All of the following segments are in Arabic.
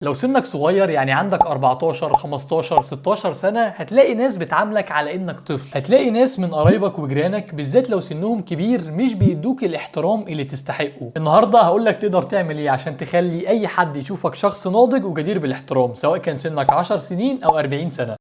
لو سنك صغير يعني عندك 14 15 16 سنة هتلاقي ناس بتعاملك على انك طفل. هتلاقي ناس من قرايبك وجيرانك بالذات لو سنهم كبير مش بيدوك الاحترام اللي تستحقه. النهاردة هقولك تقدر تعمل ايه عشان تخلي اي حد يشوفك شخص ناضج وجدير بالاحترام سواء كان سنك 10 سنين او 40 سنة.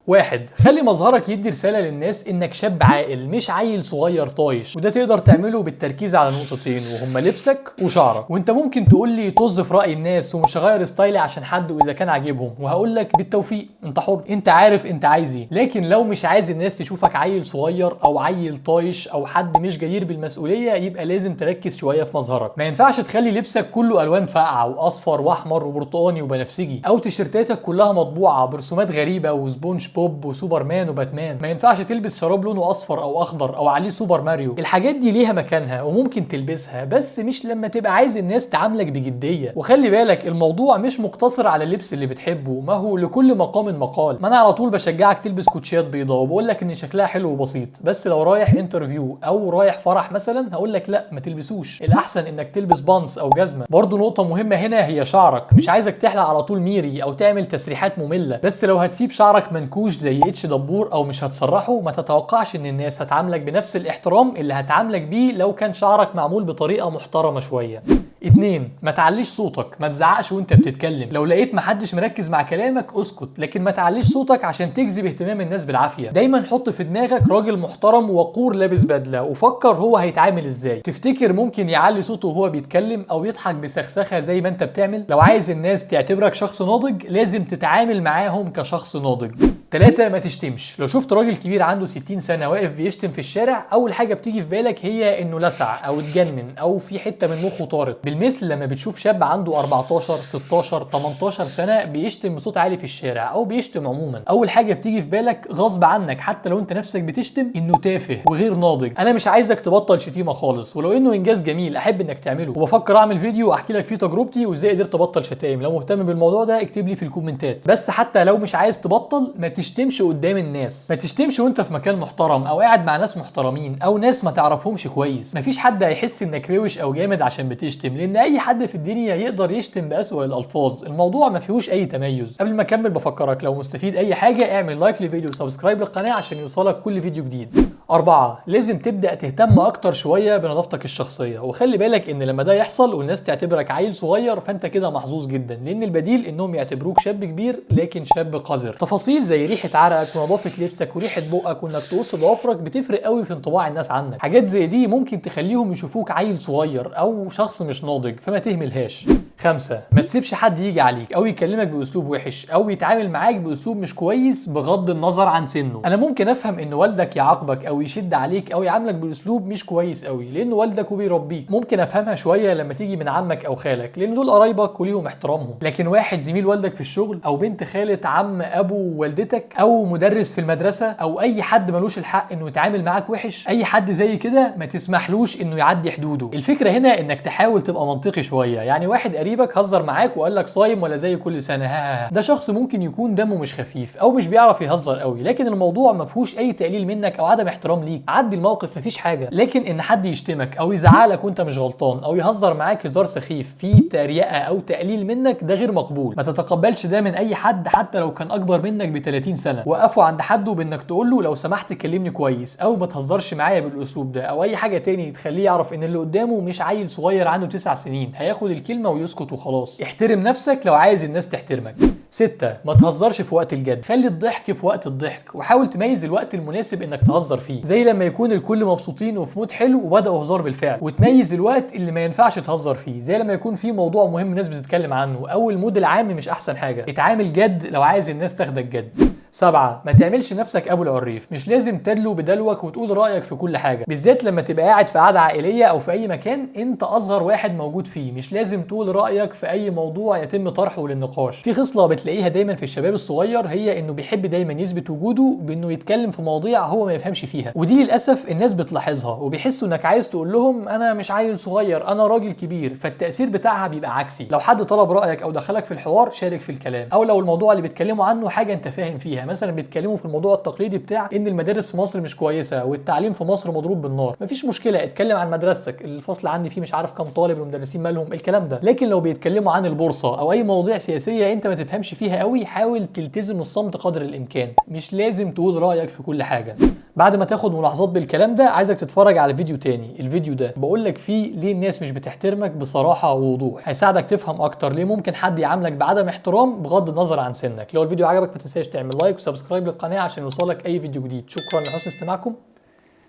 واحد، خلي مظهرك يدي رسالة للناس انك شاب عاقل مش عيل صغير طايش، وده تقدر تعمله بالتركيز على نقطتين وهما لبسك وشعرك. وانت ممكن تقول لي طز في رأي الناس ومش هغير ستايلي عشان حد واذا كان عاجبهم، وهقول لك بالتوفيق انت حر، انت عارف انت عايز ايه. لكن لو مش عايز الناس تشوفك عيل صغير او عيل طايش او حد مش جدير بالمسؤولية يبقى لازم تركز شوية في مظهرك. ما ينفعش تخلي لبسك كله الوان فاقعة واصفر واحمر وبرتقاني وبنفسجي، او تيشيرتاتك كلها مطبوعة برسومات غريبة وسبونج بوب وسوبرمان وباتمان. ما ينفعش تلبس شراب لونه اصفر او اخضر او عليه سوبر ماريو. الحاجات دي ليها مكانها وممكن تلبسها بس مش لما تبقى عايز الناس تعاملك بجديه. وخلي بالك الموضوع مش مقتصر على اللبس اللي بتحبه، ما هو لكل مقام مقال. ما انا على طول بشجعك تلبس كوتشيات بيضاء وبقول لك ان شكلها حلو وبسيط، بس لو رايح انترفيو او رايح فرح مثلا هقول لك لا ما تلبسوش، الاحسن انك تلبس بانس او جزمه. برضو نقطه مهمه هنا هي شعرك، مش عايزك تحلق على طول ميري او تعمل تسريحات ممله، بس لو هتسيب شعرك منكوش زي اتش دبور او مش هتسرحه ما تتوقعش ان الناس هتعاملك بنفس الاحترام اللي هتعاملك بيه لو كان شعرك معمول بطريقه محترمه شويه. اتنين، ما تعليش صوتك، ما تزعقش وانت بتتكلم. لو لقيت محدش مركز مع كلامك اسكت، لكن ما تعليش صوتك عشان تجذب اهتمام الناس بالعافيه. دايما حط في دماغك راجل محترم ووقور لابس بدله وفكر هو هيتعامل ازاي. تفتكر ممكن يعلي صوته وهو بيتكلم او يضحك بسخسخه زي ما انت بتعمل؟ لو عايز الناس تعتبرك شخص ناضج لازم تتعامل معاهم كشخص ناضج. 3، ما تشتمش. لو شفت راجل كبير عنده 60 سنه واقف بيشتم في الشارع اول حاجه بتيجي في بالك هي انه لسع او اتجنن او في حته من مخه طارت. بالمثل لما بتشوف شاب عنده 14 16 18 سنه بيشتم بصوت عالي في الشارع او بيشتم عموما، اول حاجه بتيجي في بالك غصب عنك حتى لو انت نفسك بتشتم انه تافه وغير ناضج. انا مش عايزك تبطل شتيمه خالص، ولو انه انجاز جميل احب انك تعمله، وبفكر اعمل فيديو احكي لك فيه تجربتي وازاي قدرت ابطل شتايم. لو مهتم بالموضوع ده اكتب لي في الكومنتات. بس حتى لو مش عايز تبطل ما تشتمش قدام الناس، ما تشتمش وانت في مكان محترم او قاعد مع ناس محترمين او ناس ما تعرفهمش كويس. مفيش حد هيحس انك روش او جامد عشان بتشتم، لان اي حد في الدنيا يقدر يشتم باسوأ الالفاظ. الموضوع ما فيهوش اي تميز. قبل ما اكمل بفكرك لو مستفيد اي حاجه اعمل لايك للفيديو وسبسكرايب للقناه عشان يوصلك كل فيديو جديد. 4، لازم تبدا تهتم اكتر شويه بنظافتك الشخصيه، وخلي بالك ان لما ده يحصل والناس تعتبرك عيل صغير فانت كده محظوظ جدا، لان البديل انهم يعتبروك شاب كبير لكن شاب قذر. تفاصيل زي ريحه عرقك ونظافه لبسك وريحه بقك وانك تقص ضوافرك بتفرق قوي في انطباع الناس عنك. حاجات زي دي ممكن تخليهم يشوفوك عيل صغير او شخص مش ناضج، فما تهملهاش. 5، ما تسيبش حد يجي عليك او يكلمك باسلوب وحش او يتعامل معاك باسلوب مش كويس بغض النظر عن سنه. انا ممكن افهم ان والدك يعاقبك او يشد عليك او يعاملك باسلوب مش كويس قوي لانه والدك وبيربيك، ممكن افهمها شويه لما تيجي من عمك او خالك لان دول قرايبك وليهم احترامهم. لكن واحد زميل والدك في الشغل او بنت خالة عم ابو والدتك او مدرس في المدرسه او اي حد ملوش الحق انه يتعامل معاك وحش، اي حد زي كده ما تسمحلوش انه يعدي حدوده. الفكره هنا انك تحاول تبقى منطقي شويه. يعني واحد قريبك هزر معاك وقال لك صايم ولا زي كل سنه ها، ده شخص ممكن يكون دمه مش خفيف او مش بيعرف يهزر قوي، لكن الموضوع ما فيهوش اي تقليل منك او عدم احترام ليك، عدي الموقف مفيش حاجه. لكن ان حد يشتمك او يزعلك وانت مش غلطان او يهزر معاك هزار سخيف فيه تريقه او تقليل منك ده غير مقبول. ما تتقبلش ده من اي حد حتى لو كان اكبر منك ب 30 سنه. وقفوا عند حده بانك تقول له لو سمحت كلمني كويس او ما تهزرش معايا بالاسلوب ده او اي حاجه تاني تخليه يعرف ان اللي قدامه مش عيل صغير عنده 9 سنين هياخد الكلمه ويسكت وخلاص. احترم نفسك لو عايز الناس تحترمك. 6، ما تهزرش في وقت الجد، خلي الضحك في وقت الضحك وحاول تميز الوقت المناسب انك تهزر فيه، زي لما يكون الكل مبسوطين وفي مود حلو وبداوا هزار بالفعل، وتميز الوقت اللي ما ينفعش تهزر فيه زي لما يكون في موضوع مهم الناس بتتكلم عنه او المود العام مش احسن حاجه. اتعامل جد لو عايز الناس تاخدك جد. 7، ما تعملش نفسك ابو العريف، مش لازم تدلو بدلوك وتقول رايك في كل حاجه، بالذات لما تبقى قاعد في قعده عائليه او في اي مكان انت اصغر واحد موجود فيه. مش لازم تقول رايك في اي موضوع يتم طرحه للنقاش. في خصله بتلاقيها دايما في الشباب الصغير هي انه بيحب دايما يثبت وجوده بانه يتكلم في مواضيع هو ما يفهمش فيها، ودي للاسف الناس بتلاحظها وبيحسوا انك عايز تقول لهم انا مش عيل صغير انا راجل كبير، فالتاثير بتاعها بيبقى عكسي. لو حد طلب رايك او دخلك في الحوار شارك في الكلام، او لو الموضوع اللي بيتكلموا عنه حاجه انت فاهم فيها فيها. مثلا بيتكلموا في الموضوع التقليدي بتاع ان المدارس في مصر مش كويسه والتعليم في مصر مضروب بالنار، مفيش مشكله، اتكلم عن مدرستك، الفصل عندي فيه مش عارف كام طالب، والمدرسين مالهم، الكلام ده. لكن لو بيتكلموا عن البورصه او اي مواضيع سياسيه انت ما تفهمش فيها قوي، حاول تلتزم الصمت قدر الامكان، مش لازم تقول رايك في كل حاجه. بعد ما تاخد ملاحظات بالكلام ده، عايزك تتفرج على فيديو تاني. الفيديو ده بقول لك فيه ليه الناس مش بتحترمك بصراحه ووضوح، هيساعدك تفهم اكتر ليه ممكن حد يعاملك بعدم احترام بغض النظر عن سنك. لو الفيديو عجبك ما تنساش تعمل لايك وسبسكرايب للقناه عشان يوصلك اي فيديو جديد. شكرا لحسن استماعكم،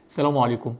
السلام عليكم.